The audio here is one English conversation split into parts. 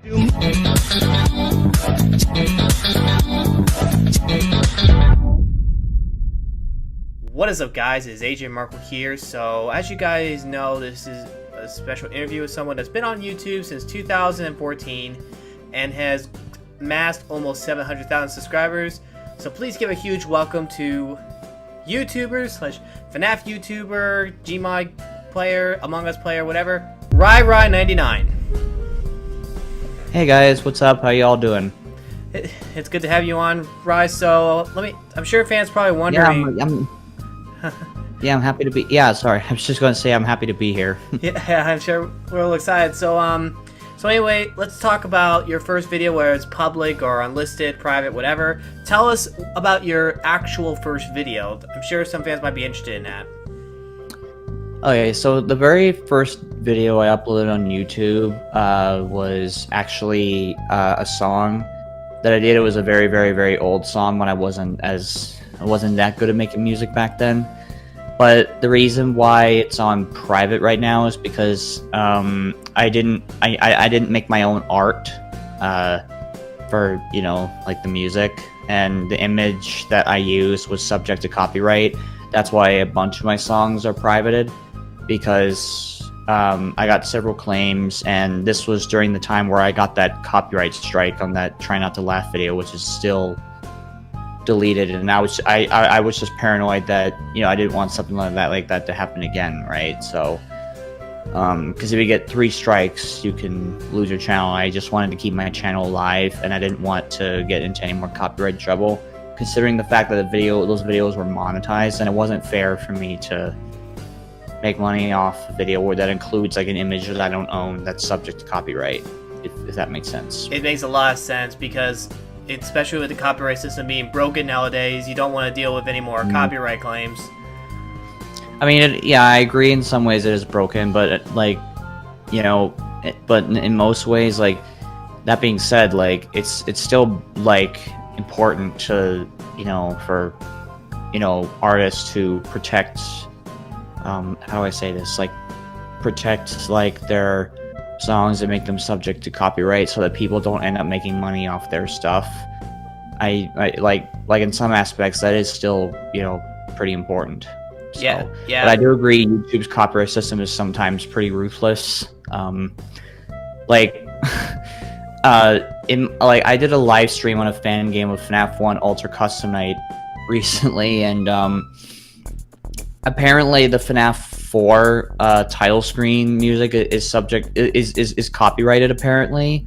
What is up, guys? It's ajmarkle here. So as you guys know, this is a special interview with someone that's been on YouTube since 2014 and has amassed almost 700,000 subscribers. So please give a huge welcome to YouTuber slash FNAF YouTuber, GMOD player, Among Us player, whatever, Rye-Rye99. Hey guys, what's up? How y'all doing? It's good to have you on, Rye. So I'm sure fans probably wondering. Yeah, I'm happy to be. Yeah, sorry, I was just going to say I'm happy to be here. Yeah, I'm sure we're all excited. So anyway, let's talk about your first video, where it's public or unlisted, private, whatever. Tell us about your actual first video. I'm sure some fans might be interested in that. Okay, so the very first video I uploaded on YouTube was actually a song that I did. It was a very, very, very old song when I wasn't that good at making music back then. But the reason why it's on private right now is because I didn't make my own art for, you know, like the music, and the image that I used was subject to copyright. That's why a bunch of my songs are privated, because I got several claims, and this was during the time where I got that copyright strike on that Try Not to Laugh video, which is still deleted, and I was just paranoid that, you know, I didn't want something like that to happen again, right? So because if you get 3 strikes, you can lose your channel. I just wanted to keep my channel alive, and I didn't want to get into any more copyright trouble, considering the fact that those videos were monetized, and it wasn't fair for me to make money off a video where that includes like an image that I don't own that's subject to copyright, if that makes sense. It makes a lot of sense, because especially with the copyright system being broken nowadays, you don't want to deal with any more copyright claims. I mean, yeah, I agree in some ways it is broken, but like, you know, but in most ways, like, that being said, like, it's still like important to, you know, for, you know, artists to protect, how do I say this, like, protect like their songs and make them subject to copyright, so that people don't end up making money off their stuff. I like in some aspects that is still, you know, pretty important. So, yeah. But I do agree YouTube's copyright system is sometimes pretty ruthless. I did a live stream on a fan game of FNAF 1 Ultra Custom Night recently, and apparently the FNAF 4 title screen music is copyrighted, apparently,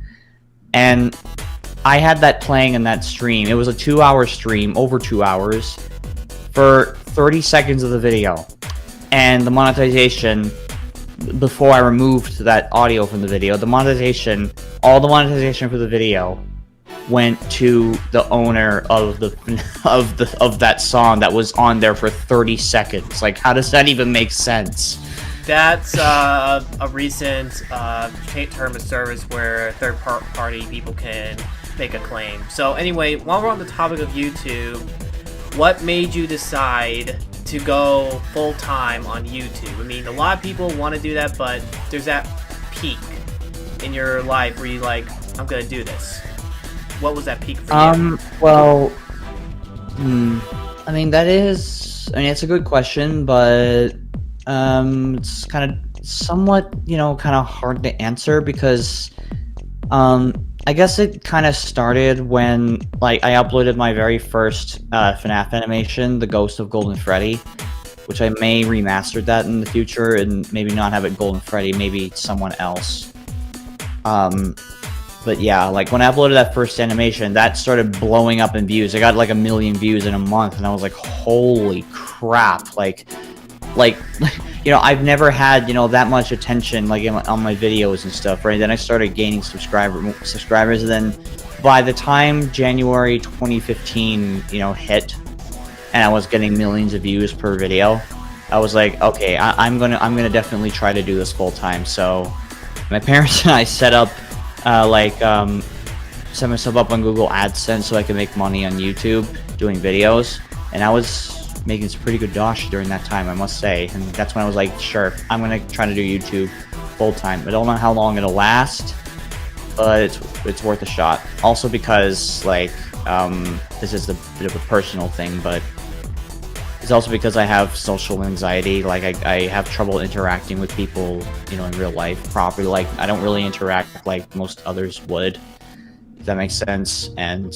and I had that playing in that stream. It was a 2-hour stream, over 2 hours, for 30 seconds of the video, and the monetization, before I removed that audio from the video, all the monetization for the video went to the owner of that song that was on there for 30 seconds. Like, how does that even make sense? That's a recent term of service where third-party people can make a claim. So anyway, while we're on the topic of YouTube, what made you decide to go full-time on YouTube? I mean, a lot of people want to do that, but there's that peak in your life where you're like, I'm gonna do this. What was that peak for you? Well, I mean, it's a good question, but it's kind of somewhat, you know, kind of hard to answer, because I guess it kind of started when, like, I uploaded my very first FNAF animation, The Ghost of Golden Freddy, which I may remaster that in the future and maybe not have it Golden Freddy, maybe someone else. But yeah, like, when I uploaded that first animation, that started blowing up in views. I got like 1 million views in a month, and I was like, holy crap, like, you know, I've never had, you know, that much attention, like, on my videos and stuff, right? Then I started gaining subscribers, and then by the time January 2015, you know, hit, and I was getting millions of views per video, I was like, okay, I'm gonna definitely try to do this full time. So my parents and I set myself up on Google AdSense so I could make money on YouTube doing videos, and I was making some pretty good dosh during that time, I must say. And that's when I was like, sure, I'm gonna try to do YouTube full time. I don't know how long it'll last, but it's worth a shot. Also because like this is a bit of a personal thing, but it's also because I have social anxiety. Like I have trouble interacting with people, you know, in real life properly. Like I don't really interact like most others would, if that makes sense. And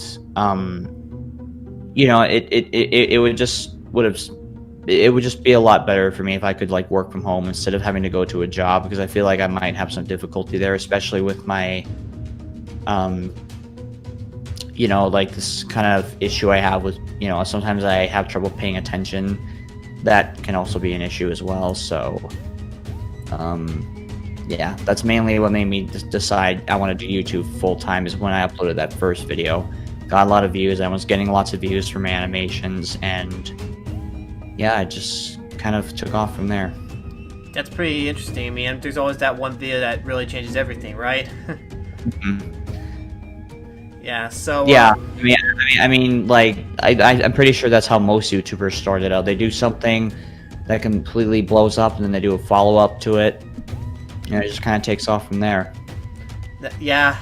you know, it would just be a lot better for me if I could like work from home instead of having to go to a job, because I feel like I might have some difficulty there, especially with my you know, like this kind of issue I have with, you know, sometimes I have trouble paying attention. That can also be an issue as well. So yeah, that's mainly what made me decide I want to do YouTube full time, is when I uploaded that first video. Got a lot of views. I was getting lots of views from my animations, and yeah, I just kind of took off from there. That's pretty interesting. I mean, there's always that one video that really changes everything, right? Yeah. So. Yeah, I mean, like I'm pretty sure that's how most YouTubers started out. They do something that completely blows up, and then they do a follow up to it, and it just kind of takes off from there. Yeah.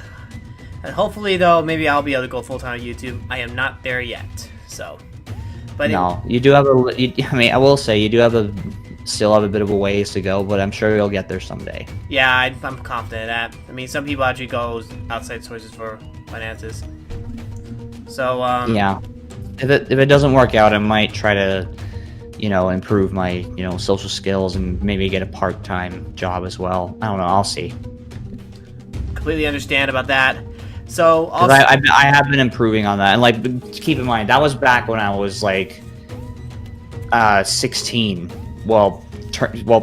And hopefully, though, maybe I'll be able to go full time on YouTube. I am not there yet, so. But no, you do have I mean, I will say you do have still have a bit of a ways to go, but I'm sure you'll get there someday. Yeah, I'm confident of that. I mean, some people actually go outside sources for finances. So yeah, if it doesn't work out, I might try to, you know, improve my, you know, social skills and maybe get a part-time job as well. I don't know. I'll see. Completely understand about that. So also, I have been improving on that, and like keep in mind that was back when I was like 16. Well,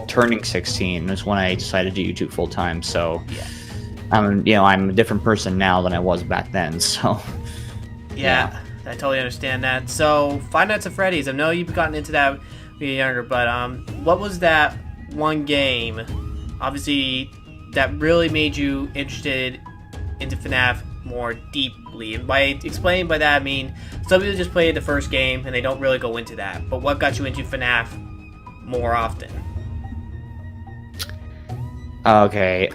turning 16 is when I decided to do YouTube full time. So yeah, you know, I'm a different person now than I was back then. So yeah, I totally understand that. So Five Nights at Freddy's, I know you've gotten into that when you're younger, but what was that one game, obviously, that really made you interested into FNAF more deeply? And by explaining by that, I mean some people just play the first game and they don't really go into that. But what got you into FNAF more often? Okay,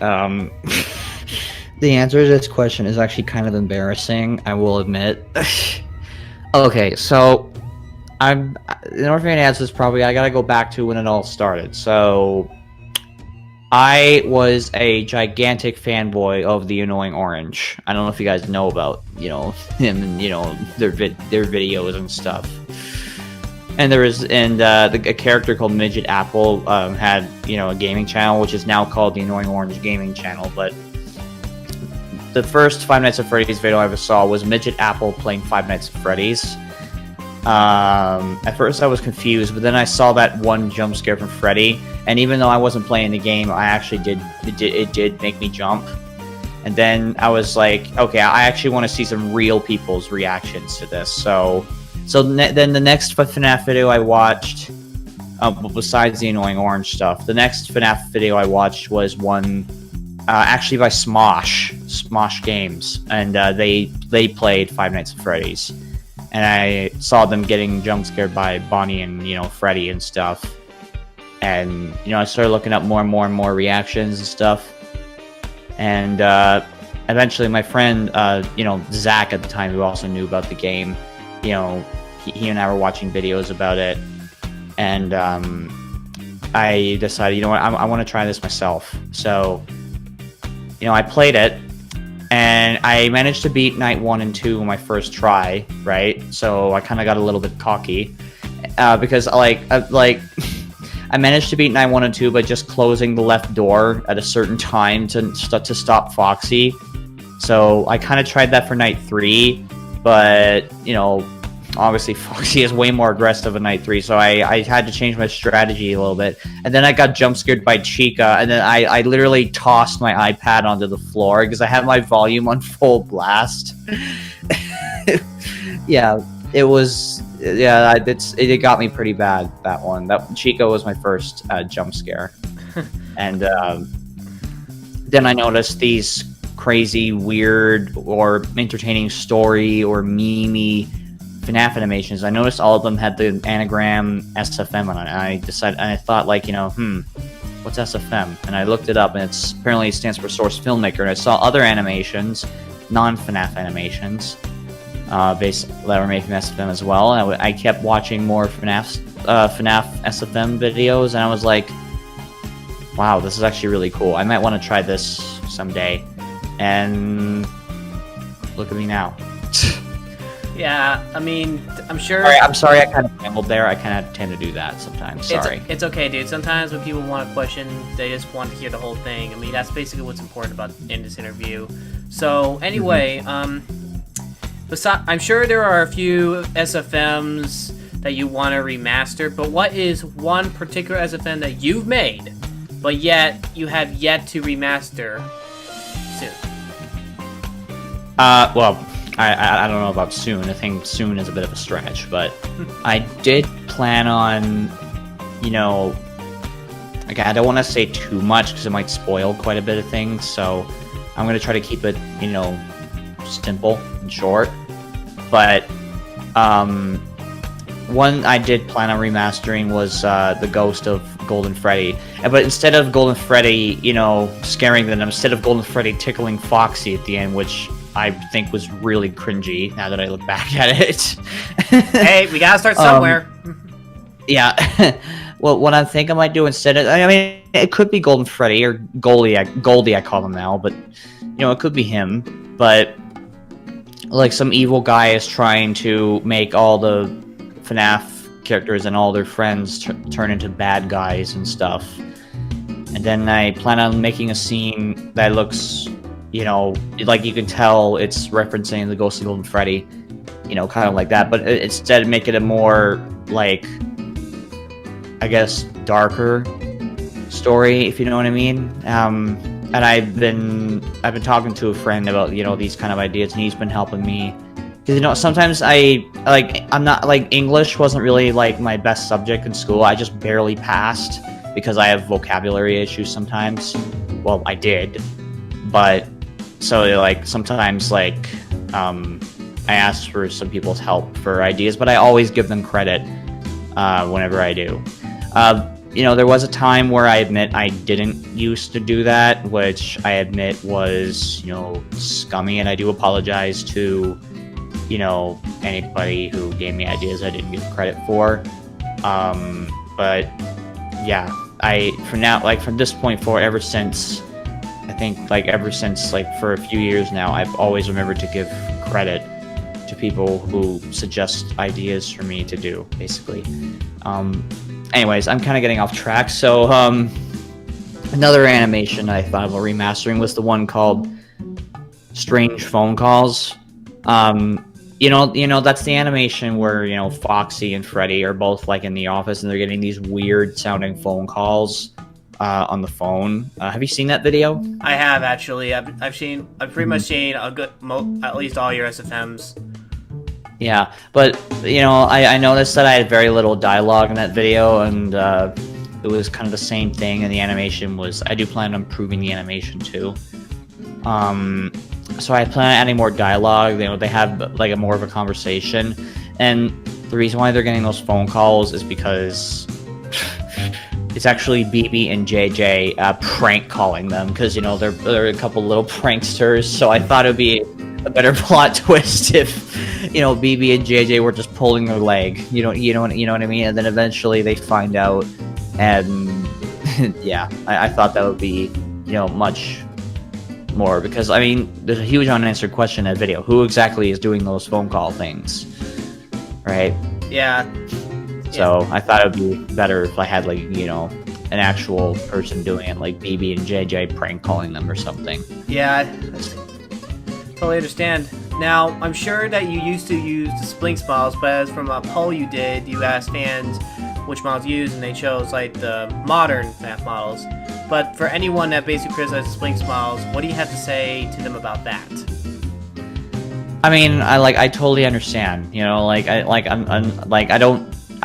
the answer to this question is actually kind of embarrassing, I will admit. Okay, so in order for me to answer this properly, I gotta go back to when it all started. So I was a gigantic fanboy of the Annoying Orange. I don't know if you guys know about, you know, him and, you know, their videos and stuff. And there was, a character called Midget Apple had, you know, a gaming channel, which is now called the Annoying Orange Gaming Channel. But the first Five Nights at Freddy's video I ever saw was Midget Apple playing Five Nights at Freddy's. At first I was confused, but then I saw that one jump scare from Freddy, and even though I wasn't playing the game, I actually it did make me jump. And then I was like, okay, I actually want to see some real people's reactions to this. So then the next FNAF video I watched, besides the Annoying Orange stuff, the next FNAF video I watched was one actually by Smosh Games, and they played Five Nights at Freddy's. And I saw them getting jump scared by Bonnie and, you know, Freddy and stuff. And, you know, I started looking up more and more reactions and stuff. And eventually my friend, you know, Zack at the time, who also knew about the game, you know, he and I were watching videos about it. And I decided, you know what, I want to try this myself. So, you know, I played it. And I managed to beat Night 1 and 2 on my first try, right? So I kind of got a little bit cocky. Because, I managed to beat Night 1 and 2 by just closing the left door at a certain time to stop Foxy. So I kind of tried that for Night 3, but, you know, obviously Foxy is way more aggressive in Night 3, so I had to change my strategy a little bit. And then I got jump scared by Chica, and then I literally tossed my iPad onto the floor because I had my volume on full blast. Yeah, it was... Yeah, it got me pretty bad, that one. That Chica was my first jump scare. And then I noticed these crazy, weird, or entertaining story or meme-y FNAF animations. I noticed all of them had the anagram SFM on it, and I thought, like, you know, what's SFM? And I looked it up, and it's apparently it stands for Source Filmmaker. And I saw other animations, non-FNAF animations, based that were made from SFM as well. And I kept watching more FNAF SFM videos, and I was like, wow, this is actually really cool. I might want to try this someday. And look at me now. Yeah, I mean, I'm sure... I'm sorry I kind of rambled there. I kind of tend to do that sometimes. Sorry. It's okay, dude. Sometimes when people want a question, they just want to hear the whole thing. I mean, that's basically what's important about in this interview. So, anyway, I'm sure there are a few SFMs that you want to remaster, but what is one particular SFM that you've made, but yet you have yet to remaster soon? Well, I don't know about soon. I think soon is a bit of a stretch, but I did plan on, you know, like, I don't want to say too much because it might spoil quite a bit of things, so I'm going to try to keep it, you know, simple and short. But, one I did plan on remastering was, the Ghost of Golden Freddy. But instead of Golden Freddy, you know, scaring them, instead of Golden Freddy tickling Foxy at the end, which I think was really cringy now that I look back at it. Hey, we gotta start somewhere. Yeah. Well, what I think I might do instead of, I mean, it could be Golden Freddy or Goldie I call him now, but, you know, it could be him. But, like, some evil guy is trying to make all the FNAF characters and all their friends turn into bad guys and stuff. And then I plan on making a scene that looks, you know, like you can tell it's referencing the Ghost of Golden Freddy, you know, kind of like that. But instead, make it a more, like, I guess, darker story, if you know what I mean. And I've been talking to a friend about, you know, these kind of ideas, and he's been helping me. Because, you know, sometimes I'm not, like, English wasn't really, like, my best subject in school. I just barely passed because I have vocabulary issues sometimes. Well, I did. But, so, like, sometimes, like, I ask for some people's help for ideas, but I always give them credit whenever I do. You know, there was a time where I admit I didn't used to do that, which I admit was, you know, scummy, and I do apologize to, you know, anybody who gave me ideas I didn't give credit for. But yeah, from now, like, from this point forward, ever since, like, for a few years now, I've always remembered to give credit to people who suggest ideas for me to do, basically. Anyways, I'm kind of getting off track. So, another animation I thought about remastering was the one called Strange Phone Calls. You know, that's the animation where, you know, Foxy and Freddy are both, like, in the office, and they're getting these weird sounding phone calls on the phone. Have you seen that video? I have, actually. I've pretty much seen at least all your SFMs. Yeah, but, you know, I noticed that I had very little dialogue in that video, and it was kind of the same thing, and the animation was, I do plan on improving the animation too. So I plan on adding more dialogue. You know, they have, like, more of a conversation, and the reason why they're getting those phone calls is because it's actually BB and JJ prank calling them, because, you know, they're a couple little pranksters, so I thought it would be a better plot twist if, you know, BB and JJ were just pulling their leg, you know what I mean, and then eventually they find out, and yeah, I thought that would be, you know, much more, because, I mean, there's a huge unanswered question in that video. Who exactly is doing those phone call things, right? Yeah. So I thought it would be better if I had, like, you know, an actual person doing it, like BB and JJ prank calling them or something. Yeah, totally understand. Now, I'm sure that you used to use the Splinx models, but as from a poll you did, you asked fans which models you used, and they chose, like, the modern FNAF models. But for anyone that basically criticizes Splinx models, what do you have to say to them about that? I mean, I totally understand. You know, I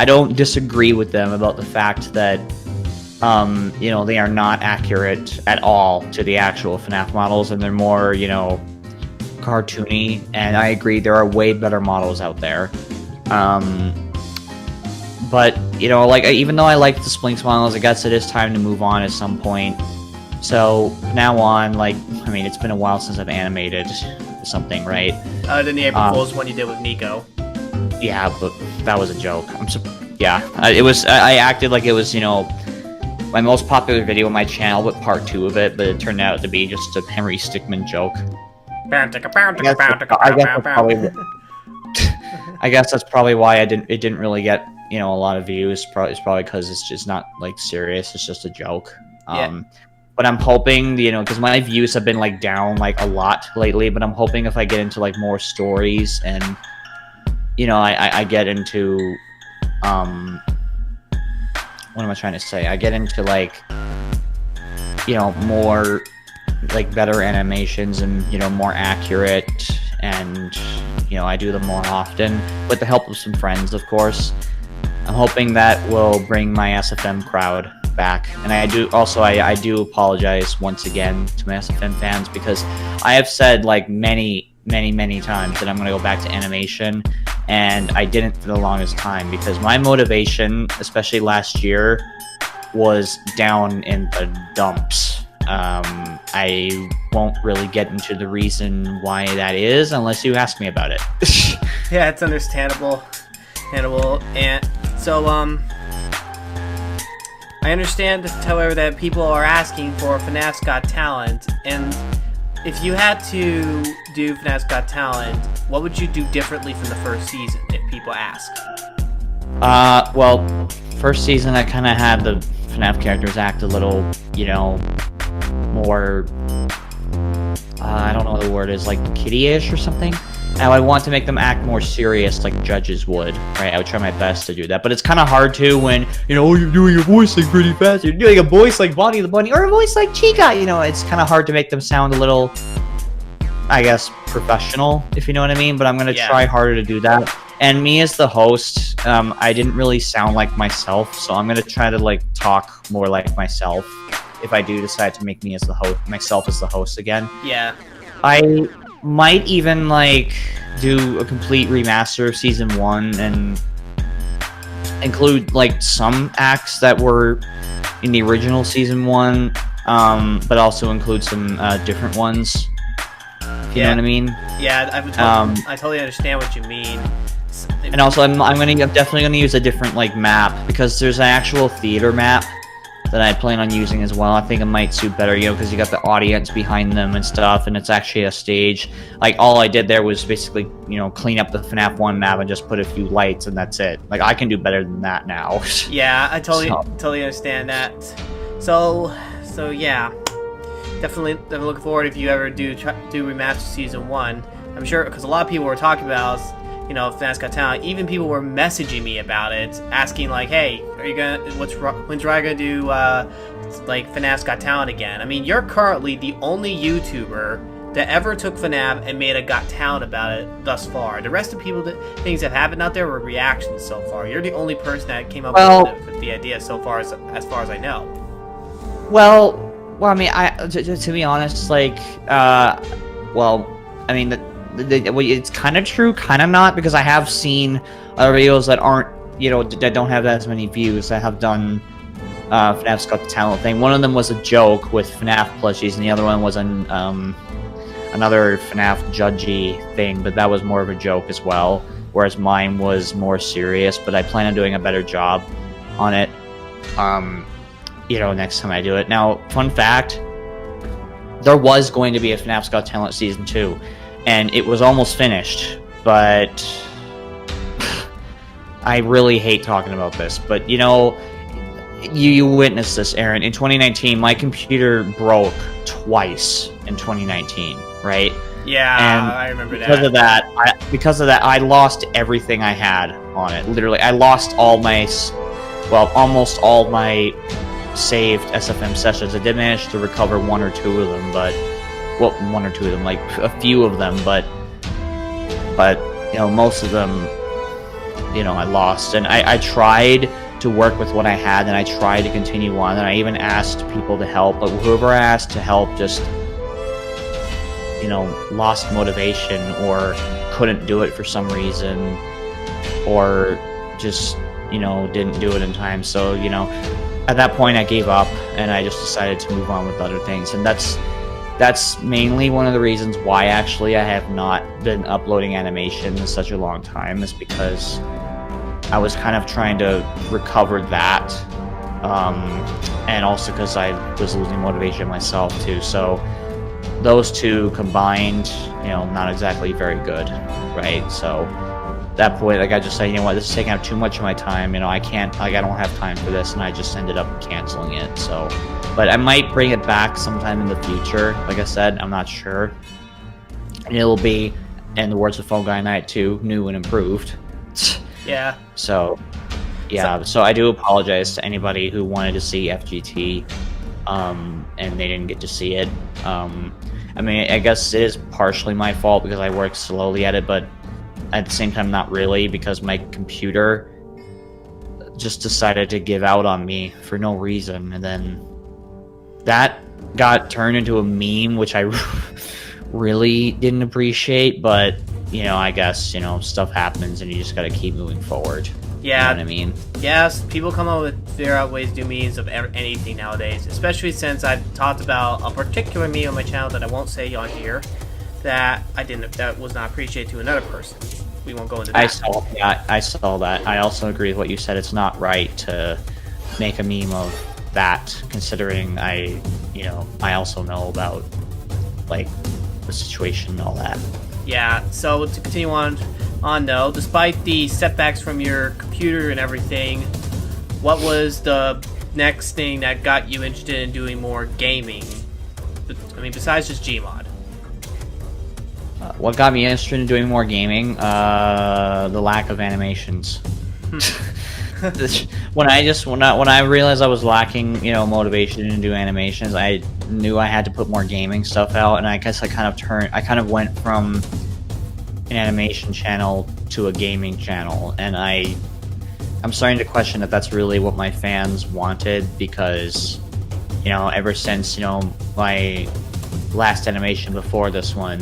don't disagree with them about the fact that, you know, they are not accurate at all to the actual FNAF models, and they're more, you know, cartoony. And I agree, there are way better models out there. But you know, like, even though I like the Splinx models, I guess it is time to move on at some point. So, from now on, like, I mean, it's been a while since I've animated something, right? Then the April Fool's one you did with Nico. Yeah, but that was a joke. It was, I acted like it was, you know, my most popular video on my channel, with part 2 of it, but it turned out to be just a Henry Stickmin joke. I guess that's probably why it didn't really get, you know, a lot of views. It's probably because it's just not, like, serious. It's just a joke. Yeah. But I'm hoping, you know, because my views have been, like, down, like, a lot lately, but I'm hoping if I get into, like, more stories and, you know, I get into, what am I trying to say? I get into, like, you know, more, like, better animations and, you know, more accurate, and, you know, I do them more often with the help of some friends, of course. I'm hoping that will bring my SFM crowd back. And I do apologize once again to my SFM fans, because I have said, like, many times that I'm going to go back to animation, and I didn't for the longest time, because my motivation, especially last year, was down in the dumps. I won't really get into the reason why that is unless you ask me about it. Yeah, it's understandable. And so, I understand, however, that people are asking for FNAF's Got Talent, and if you had to do FNAF's Got Talent, what would you do differently from the first season, if people ask? Well, first season I kind of had the FNAF characters act a little, you know, more, I don't know what the word is, like kiddie-ish or something. Now I want to make them act more serious like judges would, right? I would try my best to do that, but it's kind of hard to when, you know, you're doing your voice like pretty fast, you're doing a voice like Bonnie the Bunny, or a voice like Chica, you know, it's kind of hard to make them sound a little, I guess, professional, if you know what I mean, but I'm going to try harder to do that. And me as the host, I didn't really sound like myself, so I'm going to try to, like, talk more like myself if I do decide to make me as the host, myself as the host again. Yeah. I might even, like, do a complete remaster of season 1 and include, like, some acts that were in the original season 1, but also include some different ones. You know what I mean? Yeah, I totally understand what you mean. And also, I'm definitely gonna use a different, like, map, because there's an actual theater map that I plan on using as well. I think it might suit better, you know, because you got the audience behind them and stuff, and it's actually a stage. Like, all I did there was basically, you know, clean up the FNAF 1 map and just put a few lights, and that's it. Like, I can do better than that now. Yeah, I totally understand that. So yeah, definitely looking forward if you ever do remaster season 1. I'm sure, because a lot of people were talking about, you know, FNAF's Got Talent. Even people were messaging me about it, asking like, "Hey, are you when's Rye gonna do like FNAF's Got Talent again?" I mean, you're currently the only YouTuber that ever took FNAF and made a Got Talent about it thus far. The rest of things that happened out there were reactions so far. You're the only person that came up with the idea so far as I know. Well, I mean, to be honest, like, well, I mean, it's kind of true, kind of not, because I have seen other videos that aren't, you know, that don't have as many views that have done FNAF's Got Talent thing. One of them was a joke with FNAF plushies, and the other one was another FNAF judgy thing, but that was more of a joke as well, whereas mine was more serious, but I plan on doing a better job on it, you know, next time I do it. Now, fun fact, there was going to be a FNAF's Got Talent Season 2, and it was almost finished, but I really hate talking about this, but, you know, you witnessed this, Aaron. In 2019, my computer broke twice in 2019, right? Yeah, and I remember that. Because of that, I lost everything I had on it. Literally, I lost all my, well, almost all my saved SFM sessions. I did manage to recover one or two of them, but, well, one or two of them, like a few of them, but you know, most of them, you know, I lost. And I tried to work with what I had, and I tried to continue on, and I even asked people to help, but whoever I asked to help just, you know, lost motivation or couldn't do it for some reason, or just didn't do it in time. So, at that point I gave up and I just decided to move on with other things. And that's mainly one of the reasons why actually I have not been uploading animation in such a long time, is because I was kind of trying to recover that. And also because I was losing motivation myself too. So those two combined, not exactly very good, right? So at that point, I just said, this is taking up too much of my time. I can't, I don't have time for this, and I just ended up canceling it. So, but I might bring it back sometime in the future. Like I said, I'm not sure. And it'll be, in the words of Phone Guy Night 2, new and improved. Yeah. So, yeah. So I do apologize to anybody who wanted to see FGT, and they didn't get to see it. I guess it is partially my fault because I worked slowly at it, but at the same time, not really, because my computer just decided to give out on me for no reason, and then that got turned into a meme, which I really didn't appreciate, but, I guess, stuff happens and you just gotta keep moving forward. Yeah. You know what I mean? Yes, people come up with figure out ways to do memes of anything nowadays, especially since I've talked about a particular meme on my channel that I won't say on here that was not appreciated to another person. We won't go into that. I saw that. I also agree with what you said. It's not right to make a meme of that, considering I also know about, like, the situation and all that. Yeah, so to continue on though, despite the setbacks from your computer and everything, what was the next thing that got you interested in doing more gaming? Besides just GMOD. What got me interested in doing more gaming? The lack of animations. When I realized I was lacking, motivation to do animations, I knew I had to put more gaming stuff out, and I guess I kind of went from an animation channel to a gaming channel, and I'm starting to question if that's really what my fans wanted, because, ever since, my last animation before this one,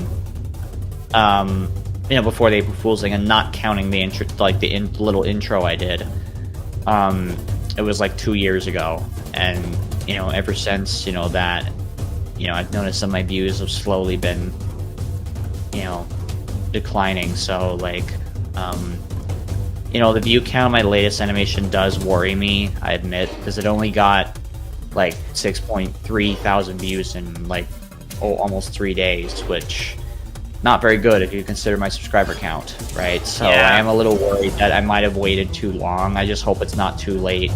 before the April Fool's thing, and not counting the intro, like the little intro I did, it was like 2 years ago, and ever since that, I've noticed that my views have slowly been declining. So like, the view count of my latest animation does worry me, I admit, because it only got like 6.3 thousand views in like almost 3 days, which not very good if you consider my subscriber count, right? So yeah. I am a little worried that I might have waited too long. I just hope it's not too late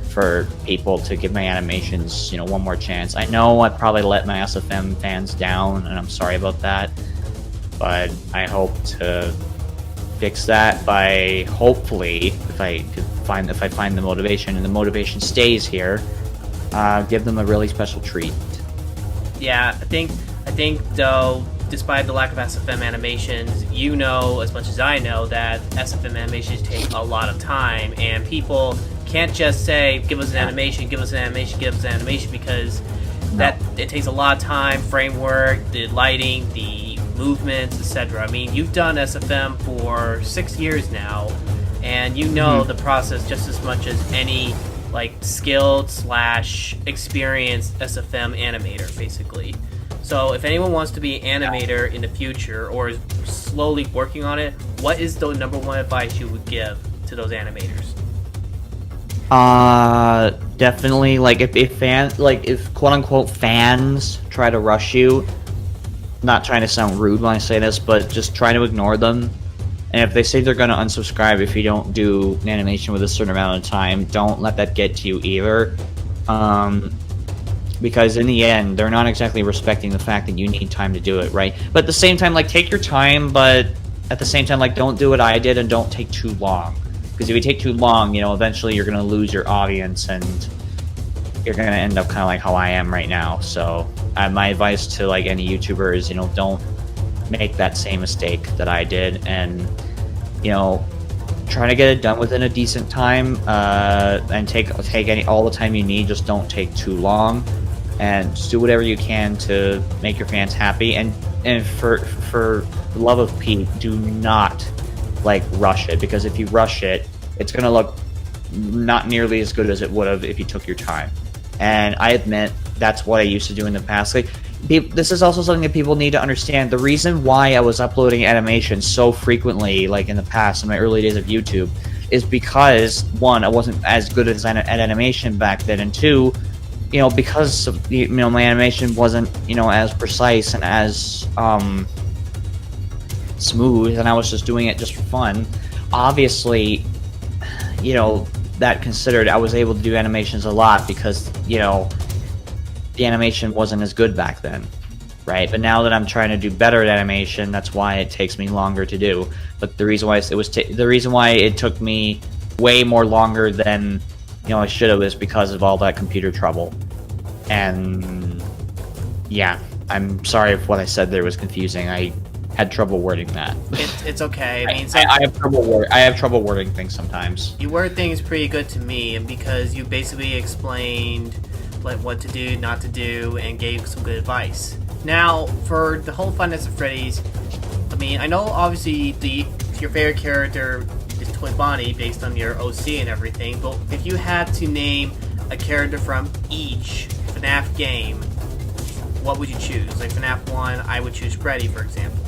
for people to give my animations, one more chance. I know I probably let my SFM fans down, and I'm sorry about that, but I hope to fix that by, hopefully, if I find the motivation, and the motivation stays here, give them a really special treat. Yeah, I think though, despite the lack of SFM animations, as much as I know, that SFM animations take a lot of time, and people can't just say, give us an animation, give us an animation, give us an animation, because it takes a lot of time, framework, the lighting, the movements, etc. You've done SFM for 6 years now, and the process just as much as any skilled / experienced SFM animator, basically. So if anyone wants to be an animator in the future, or is slowly working on it, what is the #1 advice you would give to those animators? Definitely, if quote unquote fans try to rush you, not trying to sound rude when I say this, but just try to ignore them. And if they say they're going to unsubscribe if you don't do an animation with a certain amount of time, don't let that get to you either. Because in the end, they're not exactly respecting the fact that you need time to do it, right? But at the same time, take your time, but at the same time, don't do what I did and don't take too long. Because if you take too long, eventually you're going to lose your audience, and you're going to end up kind of like how I am right now. So my advice to any YouTuber is, don't make that same mistake that I did, and try to get it done within a decent time, and take all the time you need. Just don't take too long, and just do whatever you can to make your fans happy. And for the love of Pete, do not rush it, because if you rush it, it's gonna look not nearly as good as it would have if you took your time. And I admit that's what I used to do in the past. Like, this is also something that people need to understand. The reason why I was uploading animations so frequently, like in the past, in my early days of YouTube, is because, one, I wasn't as good at animation back then, and two, you know, because you know, my animation wasn't, you know, as precise and as smooth, and I was just doing it just for fun. Obviously, you know, that considered, I was able to do animations a lot because, you know, the animation wasn't as good back then, right? But now that I'm trying to do better at animation, that's why it takes me longer to do. But the reason why the reason why it took me way more longer than, you know, I should have, is because of all that computer trouble. And yeah, I'm sorry if what I said there was confusing. I had trouble wording that. It's okay. I mean, I have trouble wording things sometimes. You word things pretty good to me, and because you basically explained like what to do, not to do, and gave some good advice. Now, for the whole Five Nights at Freddy's, I mean, I know obviously your favorite character is Toy Bonnie based on your OC and everything, but if you had to name a character from each FNAF game, what would you choose? Like FNAF 1, I would choose Freddy, for example.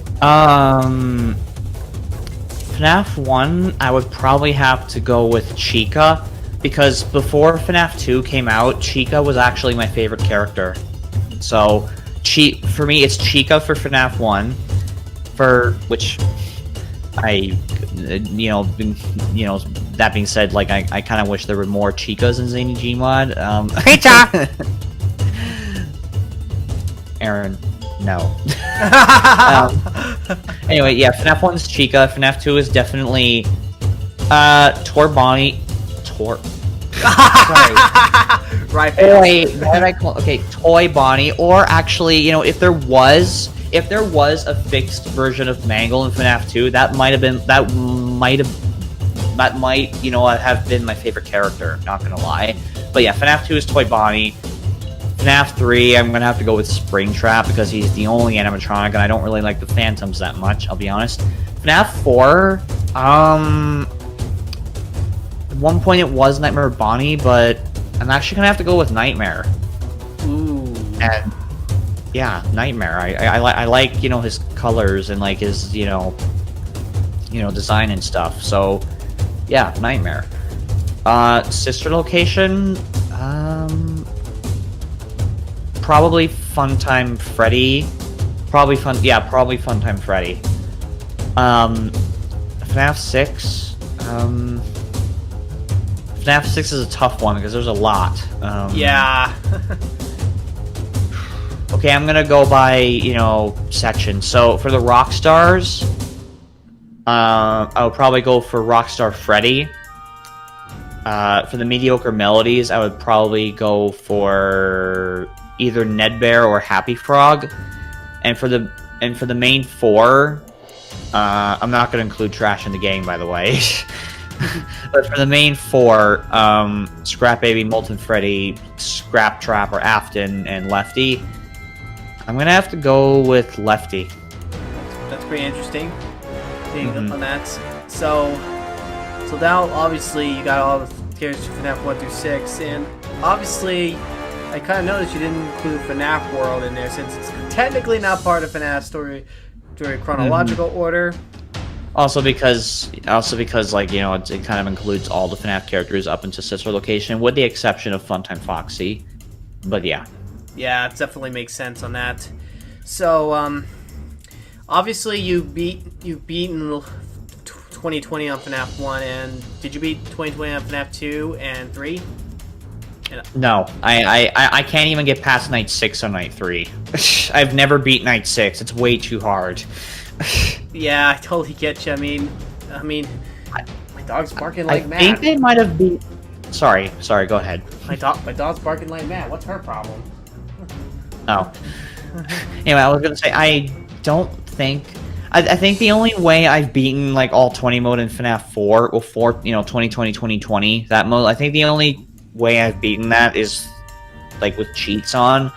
FNAF 1, I would probably have to go with Chica, because before FNAF 2 came out, Chica was actually my favorite character. So, for me, it's Chica for FNAF 1, for which I, you know, that being said, like, I kind of wish there were more Chicas in Zany GMOD. Pizza! Aaron, no. Anyway, yeah, FNAF 1 is Chica, FNAF 2 is definitely, Toy Bonnie. Sorry. Right. Wait, what did I call? Okay, Toy Bonnie, or actually, you know, if there was a fixed version of Mangle in FNAF 2, that might, you know, have been my favorite character. Not gonna lie, but yeah, FNAF 2 is Toy Bonnie. FNAF 3, I'm gonna have to go with Springtrap because he's the only animatronic, and I don't really like the Phantoms that much. I'll be honest. FNAF 4, at one point it was Nightmare Bonnie, but I'm actually gonna have to go with Nightmare. Ooh. And yeah, Nightmare. I like, you know, his colors and like his, you know, design and stuff. So yeah, Nightmare. Sister location, probably Funtime Freddy. Probably Funtime Freddy. FNAF 6. FNAF 6 is a tough one because there's a lot. Yeah. Okay, I'm gonna go by, you know, section. So for the Rockstars, I'll probably go for Rockstar Freddy. For the mediocre melodies, I would probably go for either Ned Bear or Happy Frog. And for the main four, I'm not gonna include Trash in the Gang, by the way. But for the main four, Scrap Baby, Molten Freddy, Scrap Trap, or Afton, and Lefty, I'm gonna have to go with Lefty. That's pretty interesting. On that. So now obviously you got all the characters from FNAF 1 through 6, and obviously I kind of noticed you didn't include FNAF World in there since it's technically not part of FNAF story chronological order. Also because like, you know, it kind of includes all the FNAF characters up into Sister Location, with the exception of Funtime Foxy. But yeah. Yeah, it definitely makes sense on that. So, obviously you've beaten 2020 on FNAF 1, and did you beat 2020 on FNAF 2 and 3? No, I can't even get past Night 6 on Night 3. I've never beat Night 6. It's way too hard. Yeah, I totally get you. I mean, my dog's barking like mad. I think they might have beat... Sorry, go ahead. My dog's barking like mad. What's her problem? Oh. Anyway, I was gonna say, I don't think... I think the only way I've beaten, like, all 20 mode in FNAF 4, or 4, you know, 2020, that mode, I think the only way I've beaten that is, like, with cheats on.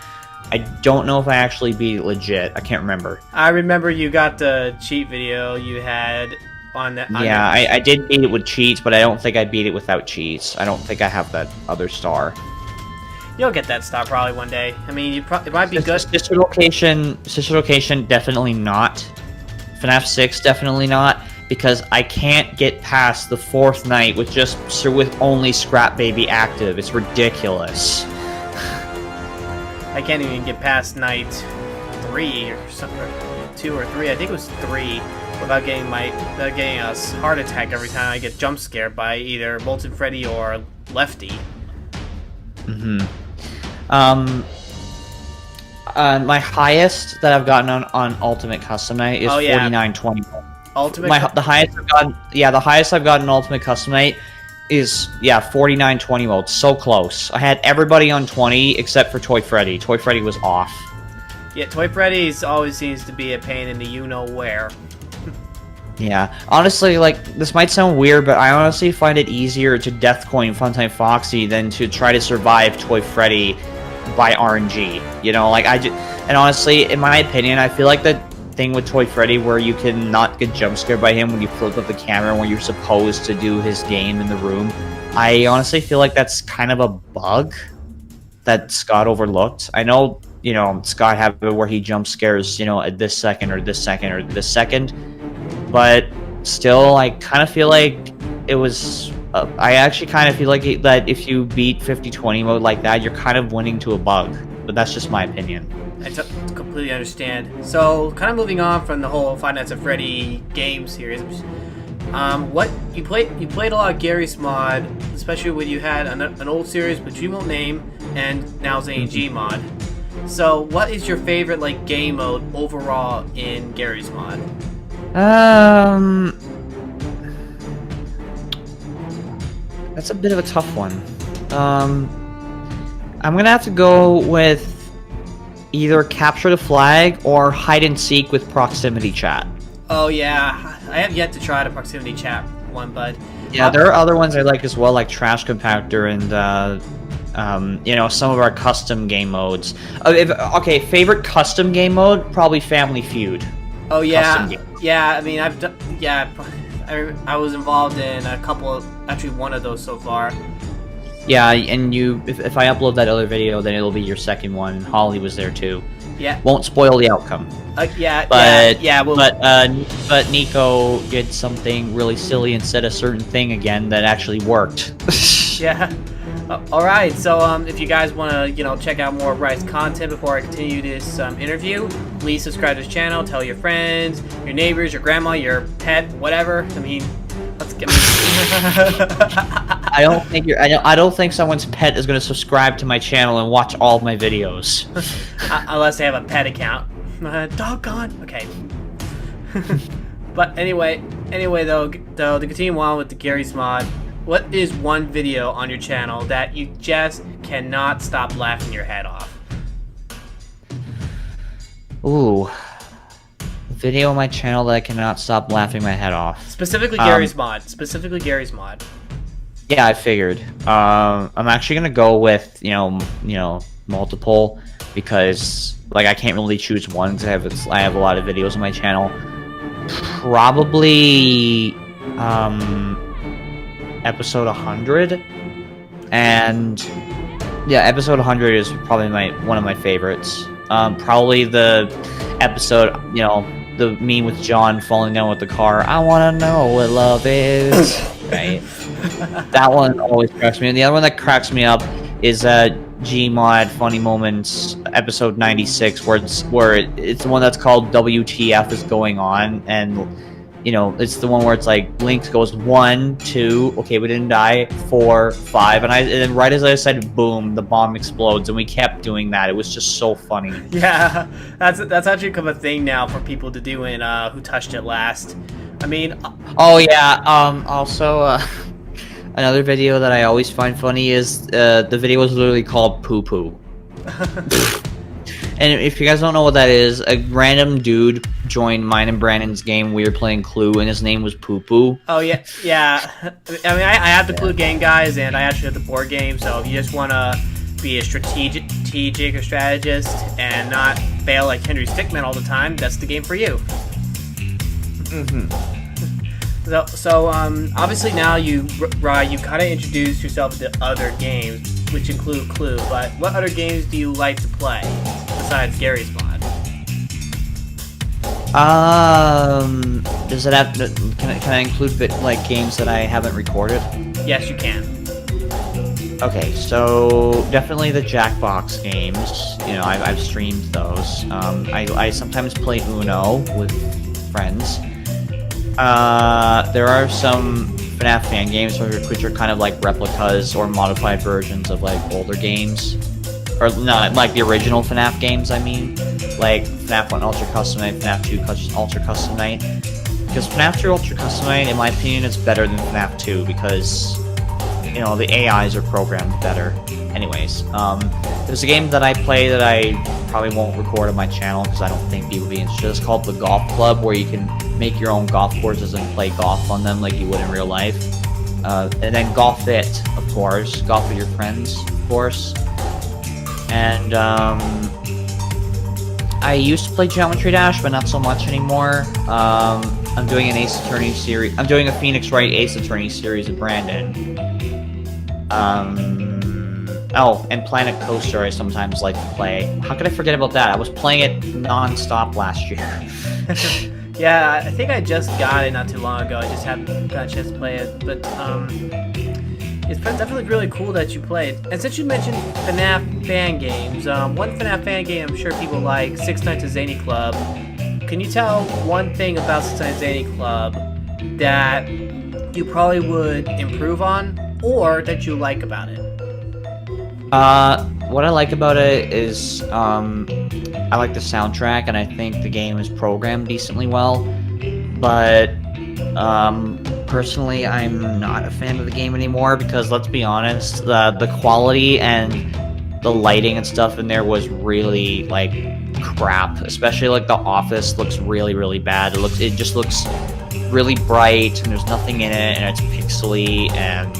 I don't know if I actually beat it legit. I can't remember. I remember you got the cheat video. You had on that. Yeah, I did beat it with cheats, but I don't think I beat it without cheats. I don't think I have that other star. You'll get that star probably one day. I mean, it might be good. Sister location, definitely not. FNAF 6, definitely not, because I can't get past the 4th night with only Scrap Baby active. It's ridiculous. I can't even get past night 3 or something, 2 or 3. I think it was 3, without getting a heart attack every time I get jump scared by either Molten Freddy or Lefty. My highest that I've gotten on Ultimate Custom Night is 4920. The highest I've gotten on Ultimate Custom Night is 4920 mode. So close. I had everybody on 20 except for Toy Freddy. Toy Freddy was off. Yeah, Toy Freddy's always seems to be a pain in the you-know-where. Yeah, honestly, like, this might sound weird, but I honestly find it easier to Deathcoin Funtime Foxy than to try to survive Toy Freddy by RNG. You know, like, and honestly, in my opinion, I feel like the thing with Toy Freddy where you can not get jump scared by him when you flip up the camera when you're supposed to do his game in the room, I honestly feel like that's kind of a bug that Scott overlooked. I know, you know, Scott had it where he jump scares, you know, at this second or this second or this second, but still, I kind of feel like it was... I actually kind of feel like that if you beat 50-20 mode like that, you're kind of winning to a bug. But that's just my opinion. I completely understand. So, kind of moving on from the whole Five Nights at Freddy game series. What you played a lot of Gary's Mod, especially when you had an old series which we won't name, and now Zany GMOD. So, what is your favorite like game mode overall in Gary's Mod? That's a bit of a tough one. I'm gonna have to go with either Capture the Flag or Hide and Seek with Proximity Chat. Oh yeah, I have yet to try the Proximity Chat one, but... Yeah, there are other ones I like as well, like Trash Compactor and, you know, some of our custom game modes. Okay, favorite custom game mode? Probably Family Feud. Oh yeah, yeah, I mean, I've done... Yeah, I was involved in a couple, actually one of those so far. Yeah, and if I upload that other video, then it'll be your second one. And Holly was there too. Yeah. Won't spoil the outcome. But Nico did something really silly and said a certain thing again that actually worked. Yeah. All right. So if you guys want to, you know, check out more of Rye's content before I continue this interview, please subscribe to his channel. Tell your friends, your neighbors, your grandma, your pet, whatever. I mean, let's get. I don't think someone's pet is going to subscribe to my channel and watch all of my videos. Unless they have a pet account. Doggone. Okay. But anyway, though, to continue on with the Gary's Mod, what is one video on your channel that you just cannot stop laughing your head off? Ooh. Video on my channel that I cannot stop laughing my head off. Specifically Gary's Mod. Specifically Gary's Mod. Yeah, I figured. I'm actually gonna go with, you know, multiple, because like I can't really choose one because I have a lot of videos on my channel. Probably episode 100, and yeah, episode 100 is probably one of my favorites. Probably the episode, you know, the meme with John falling down with the car. I want to know what love is. Right. That one always cracks me. And the other one that cracks me up is GMOD Funny Moments episode 96, where it's the one that's called WTF is going on, and you know, it's the one where it's like Blinx goes 1, 2, okay, we didn't die, 4, 5, and then right as I said boom, the bomb explodes, and we kept doing that. It was just so funny. Yeah, that's actually become a thing now for people to do in Who Touched It Last. I mean, oh yeah, also another video that I always find funny is the video is literally called Poo Poo. And if you guys don't know what that is, a random dude joined mine and Brandon's game. We were playing Clue, and his name was Poo Poo. Oh yeah, yeah. I mean, I have the Clue game, guys, and I actually have the board game. So if you just want to be a strategic or strategist and not fail like Henry Stickmin all the time, that's the game for you. So obviously now you kind of introduced yourself to other games, which include Clue. But what other games do you like to play besides Gary's Mod? Does it have? Can I include like games that I haven't recorded? Yes, you can. Okay, so definitely the Jackbox games. You know, I've streamed those. I sometimes play Uno with friends. There are some FNAF fan games which are kind of like replicas or modified versions of like older games, or not like the original FNAF games. I mean, like FNAF 1 Ultra Custom Night, FNAF 2 Ultra Custom Night. Because FNAF 2 Ultra Custom Night, in my opinion, is better than FNAF 2 because, you know, the AIs are programmed better. Anyways, there's a game that I play that I probably won't record on my channel because I don't think people would be interested. It's called the Golf Club, where you can make your own golf courses and play golf on them like you would in real life. And then Golf It, of course. Golf with your friends, of course. And I used to play Geometry Dash, but not so much anymore. I'm doing an Ace Attorney series. I'm doing a Phoenix Wright Ace Attorney series of Brandon. Oh, and Planet Coaster I sometimes like to play. How could I forget about that? I was playing it non-stop last year. Yeah, I think I just got it not too long ago. I just haven't got a chance to play it, but it's definitely really cool that you played. And since you mentioned FNAF fan games, one FNAF fan game I'm sure people like, Six Nights at Zany Club. Can you tell one thing about Six Nights at Zany Club that you probably would improve on, or that you like about it? What I like about it is, I like the soundtrack, and I think the game is programmed decently well, but, personally, I'm not a fan of the game anymore, because, let's be honest, the quality and the lighting and stuff in there was really, like, crap. Especially, like, the office looks really, really bad. It just looks really bright, and there's nothing in it, and it's pixely, and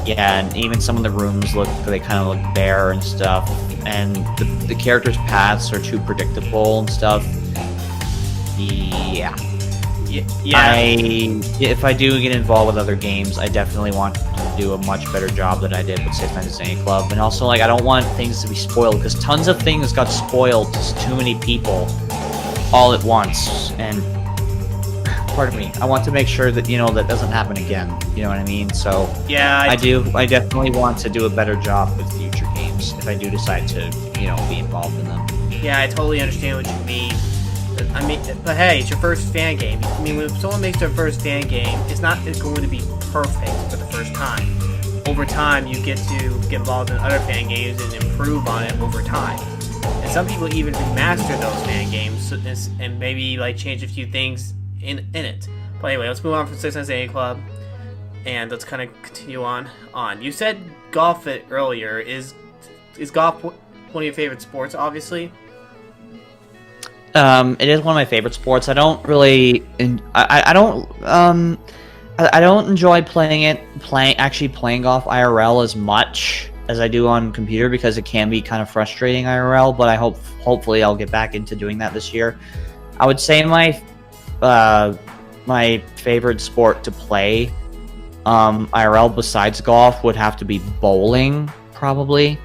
yeah, and even some of the rooms they kind of look bare and stuff, and the characters' paths are too predictable and stuff. Yeah. If I do get involved with other games, I definitely want to do a much better job than I did with Six Nights at Zany Club. And also, like, I don't want things to be spoiled, because tons of things got spoiled to too many people all at once, and pardon me, I want to make sure that, you know, that doesn't happen again. You know what I mean? So yeah, I definitely want to do a better job with future games if I do decide to, you know, be involved in them. Yeah, I totally understand what you mean. I mean, but hey, it's your first fan game. I mean, when someone makes their first fan game, it's going to be perfect for the first time. Over time, you get to get involved in other fan games and improve on it over time. And some people even remaster those fan games and maybe like change a few things in it. But anyway, let's move on from Six Nights at Zany Club, and let's kind of continue on. You said Golf It earlier. Is golf one of your favorite sports? Obviously. It is one of my favorite sports. I don't really, I don't enjoy actually playing golf IRL as much as I do on computer, because it can be kind of frustrating IRL. But hopefully I'll get back into doing that this year. I would say my favorite sport to play IRL besides golf would have to be bowling, probably.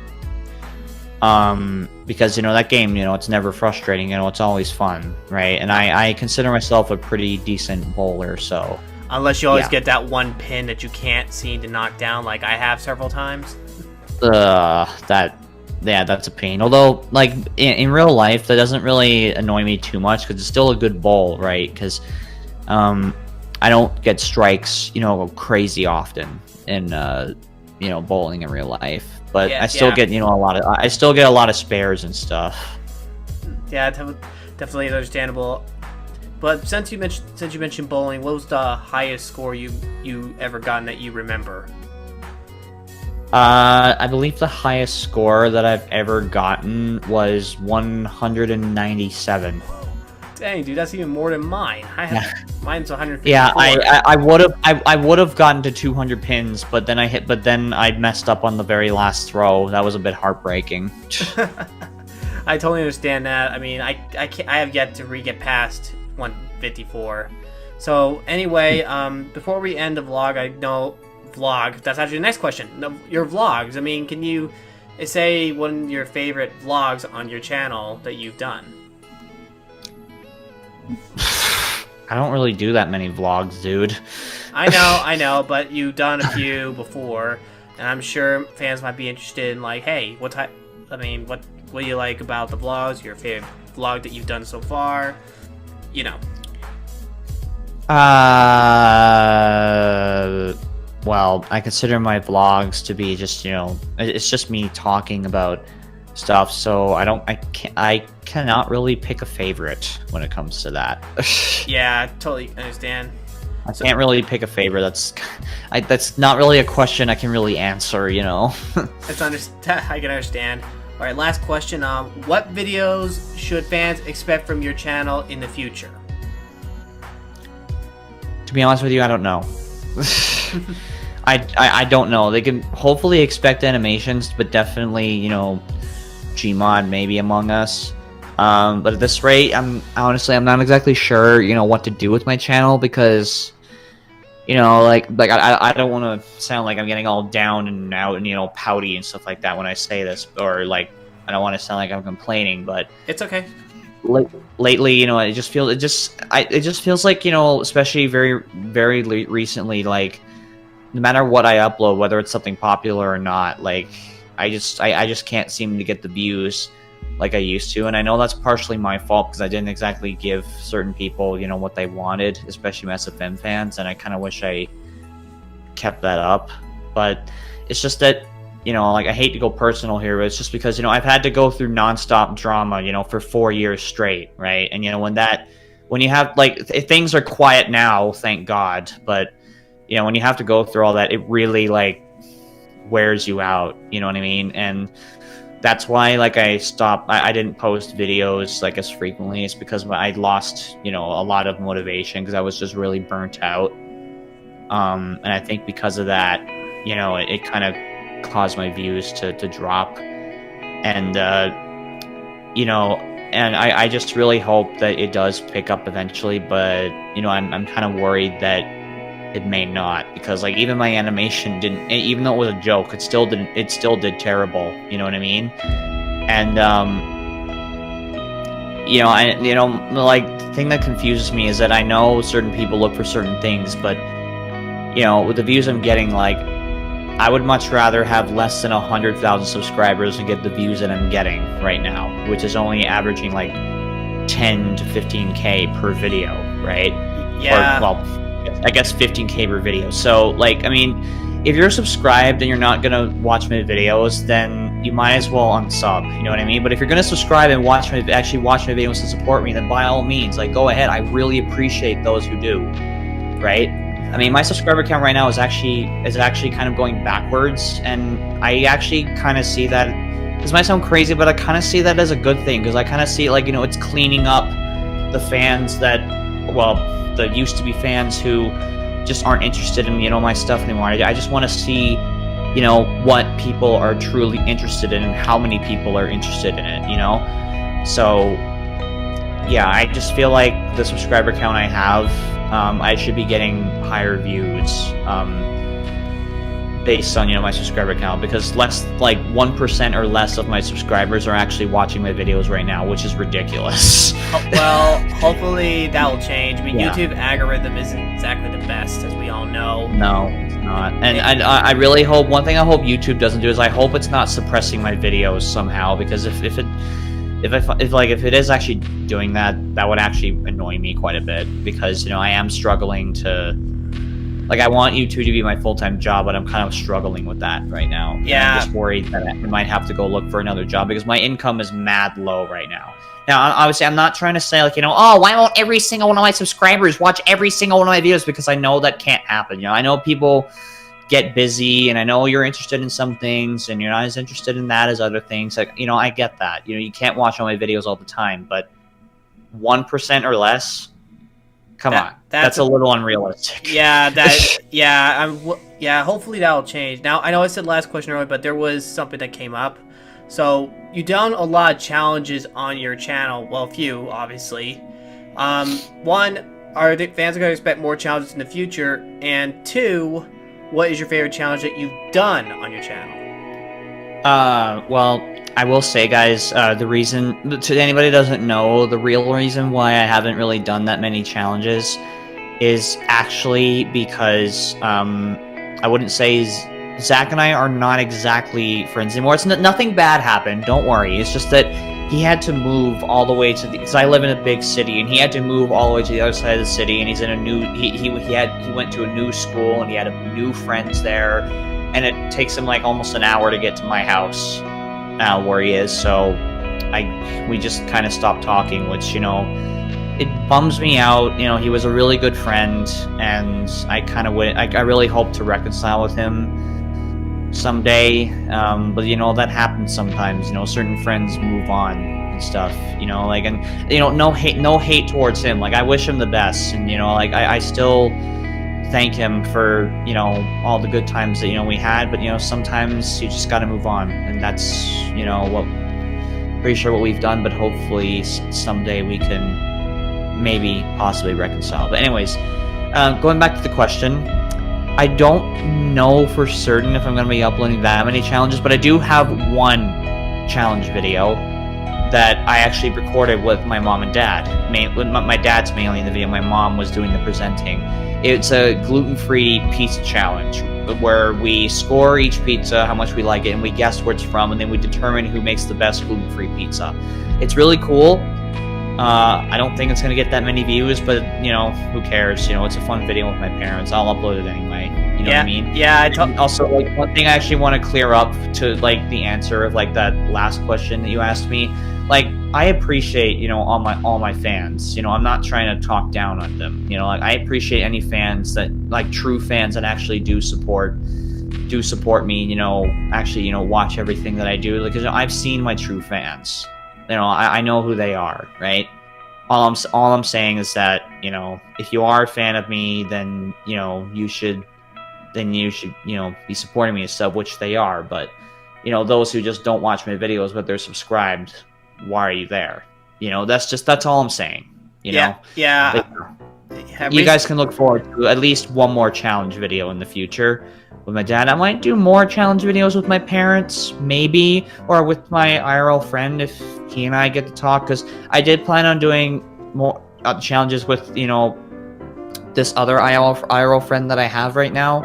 Because, you know, that game, you know, it's never frustrating, you know, it's always fun, right? And I consider myself a pretty decent bowler, so... Unless you always get that one pin that you can't seem to knock down, like I have several times. That's a pain. Although, like, in real life, that doesn't really annoy me too much, because it's still a good bowl, right? Because, I don't get strikes, you know, crazy often in, you know, bowling in real life. But I still get, you know, I still get a lot of spares and stuff. Yeah, definitely understandable. But since you mentioned bowling, what was the highest score you ever gotten that you remember? I believe the highest score that I've ever gotten was 197. Dang, dude, that's even more than mine. Mine's 154. Yeah, I would have gotten to 200 pins, but then I messed up on the very last throw. That was a bit heartbreaking. I totally understand that. I mean, I have yet to get past 154. So anyway, before we end the vlog, I know vlog. That's actually the next question. No, your vlogs. I mean, can you say one of your favorite vlogs on your channel that you've done? I don't really do that many vlogs, dude. I know, but you've done a few before, and I'm sure fans might be interested in like, hey, what type? I mean, what do you like about the vlogs? Your favorite vlog that you've done so far? You know. Well, I consider my vlogs to be just, you know, it's just me talking about stuff, so I cannot really pick a favorite when it comes to that. Yeah, totally understand. I can't really pick a favorite. That's not really a question I can really answer, you know. I can understand. All right, last question. What videos should fans expect from your channel in the future? To be honest with you, I don't know. I don't know. They can hopefully expect animations, but definitely, you know, GMOD maybe Among Us. But at this rate, I'm not exactly sure, you know, what to do with my channel because, you know, like I don't want to sound like I'm getting all down and out and, you know, pouty and stuff like that when I say this, or like I don't want to sound like I'm complaining, but it's okay. Lately, you know, it just feels like, you know, especially very recently, like no matter what I upload, whether it's something popular or not, like I just can't seem to get the views like I used to, and I know that's partially my fault because I didn't exactly give certain people, you know, what they wanted, especially my SFM fans, and I kind of wish I kept that up. But it's just that, you know, like I hate to go personal here, but it's just because, you know, I've had to go through nonstop drama, you know, for 4 years straight, right? And you know, when you have like things are quiet now, thank God, but you know, when you have to go through all that, it really like wears you out, you know what I mean? And that's why like I didn't post videos like as frequently. It's because I lost, you know, a lot of motivation because I was just really burnt out. And I think because of that, you know, it kind of caused my views to drop. And you know, and I just really hope that it does pick up eventually, but you know, I'm kind of worried that it may not, because like even my animation didn't, even though it was a joke, it still did terrible, you know what I mean? And you know, like the thing that confuses me is that I know certain people look for certain things, but you know, with the views I'm getting, like I would much rather have less than 100,000 subscribers and get the views that I'm getting right now, which is only averaging like 10 to 15k per video, right? Yeah. Or, well, I guess 15k per video. So, like, I mean, if you're subscribed and you're not gonna watch my videos, then you might as well unsub. You know what I mean? But if you're gonna subscribe and actually watch my videos to support me, then by all means, like, go ahead. I really appreciate those who do. Right? I mean, my subscriber count right now is actually kind of going backwards, and I actually kind of see that. This might sound crazy, but I kind of see that as a good thing, because I kind of see it like, you know, it's cleaning up the fans that, well, the used to be fans who just aren't interested in, you know, my stuff anymore. I just want to see, you know, what people are truly interested in and how many people are interested in it, you know? So yeah, I just feel like the subscriber count I have, I should be getting higher views based on, you know, my subscriber count, because less, like 1% or less of my subscribers are actually watching my videos right now, which is ridiculous. Well, hopefully that will change. I mean, Yeah. YouTube algorithm isn't exactly the best, as we all know. No, it's not. And I really hope, one thing I hope YouTube doesn't do is I hope it's not suppressing my videos somehow, because if it is actually doing that, that would actually annoy me quite a bit, because, you know, I am struggling to, like, I want YouTube to be my full-time job, but I'm kind of struggling with that right now. Yeah. I'm just worried that I might have to go look for another job, because my income is mad low right now. Now, obviously, I'm not trying to say, like, you know, oh, why won't every single one of my subscribers watch every single one of my videos, because I know that can't happen. You know, I know people get busy, and I know you're interested in some things, and you're not as interested in that as other things. Like, you know, I get that. You know, you can't watch all my videos all the time, but 1% or less, come on. That's a little unrealistic. Yeah, yeah, hopefully that'll change. Now, I know I said last question earlier, but there was something that came up. So, you done a lot of challenges on your channel. Well, a few, obviously. One, are the fans going to expect more challenges in the future? And 2, what is your favorite challenge that you've done on your channel? Well, I will say, guys, the reason, to anybody who doesn't know, the real reason why I haven't really done that many challenges is actually because, I wouldn't say Zack and I are not exactly friends anymore. It's nothing bad happened, don't worry. It's just that he had to move all the way to because I live in a big city, and he had to move all the way to the other side of the city, and he's in a new, he went to a new school, and he had new friends there, and it takes him like almost an hour to get to my house, where he is, so we just kind of stopped talking, which, you know, it bums me out. You know, he was a really good friend, and I really hope to reconcile with him someday, but you know, that happens sometimes. You know, certain friends move on and stuff, you know, like, and you know, no hate towards him. Like, I wish him the best, and you know, like, I still thank him for, you know, all the good times that, you know, we had, but you know, sometimes you just got to move on, and that's, you know, what pretty sure what we've done, but hopefully someday we can maybe possibly reconcile. But anyways, going back to the question, I don't know for certain if I'm going to be uploading that many challenges, but I do have one challenge video that I actually recorded with my mom and dad. My dad's mainly in the video, my mom was doing the presenting. It's a gluten-free pizza challenge where we score each pizza, how much we like it, and we guess where it's from, and then we determine who makes the best gluten-free pizza. It's really cool. I don't think it's going to get that many views, but, you know, who cares? You know, it's a fun video with my parents. I'll upload it anyway. You know what I mean? Yeah. Also, like, one thing I actually want to clear up to, like, the answer of, like, that last question that you asked me. Like, I appreciate, you know, all my fans. You know, I'm not trying to talk down on them. You know, like, I appreciate any fans that, like, true fans that actually do support me, you know, actually, you know, watch everything that I do. Because, you know, I've seen my true fans. You know, I know who they are, right? All I'm saying is that, you know, if you are a fan of me, then, you know, you should, you know, be supporting me and stuff, which they are. But, you know, those who just don't watch my videos, but they're subscribed, why are you there? You know, that's all I'm saying. You know? Yeah. You guys can look forward to at least one more challenge video in the future with my dad. I might do more challenge videos with my parents, maybe, or with my IRL friend if he and I get to talk, because I did plan on doing more challenges with, you know, this other IRL friend that I have right now.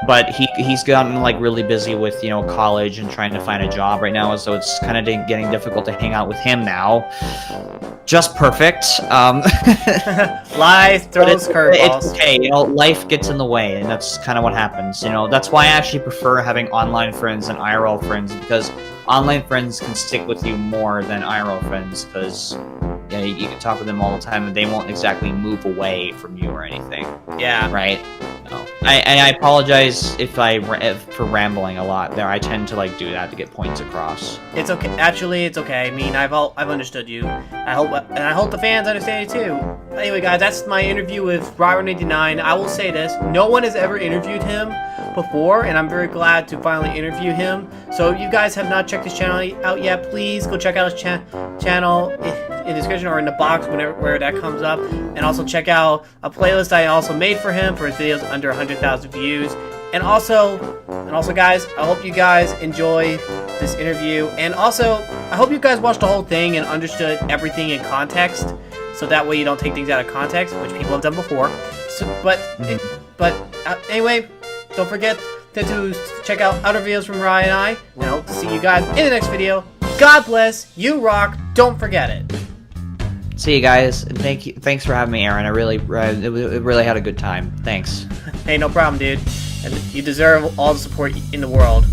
But he's gotten, like, really busy with, you know, college and trying to find a job right now, so it's kind of getting difficult to hang out with him now. Just perfect. Life throws curveballs. It's okay, you know, life gets in the way, and that's kind of what happens, you know. That's why I actually prefer having online friends and IRL friends, because online friends can stick with you more than IRL friends, because, you know, you can talk with them all the time, and they won't exactly move away from you or anything. Yeah. Right? No. I apologize for rambling a lot there. I tend to, like, do that to get points across. It's okay. Actually, it's okay. I mean, I've understood you. I hope the fans understand it too. Anyway, guys, that's my interview with Rye-Rye99. I will say this: no one has ever interviewed him before, and I'm very glad to finally interview him. So, if you guys have not checked his channel out yet, please go check out his channel in the description or in the box where that comes up, and also check out a playlist I also made for him for his videos under 100,000 views. And also, guys, I hope you guys enjoy this interview, and also I hope you guys watched the whole thing and understood everything in context, so that way you don't take things out of context, which people have done before. So, anyway, don't forget to check out other videos from Rye and I hope to see you guys in the next video. God bless, you rock, don't forget it. See you guys, and thanks for having me, Aaron. I really had a good time. Thanks. Hey, no problem, dude. And you deserve all the support in the world.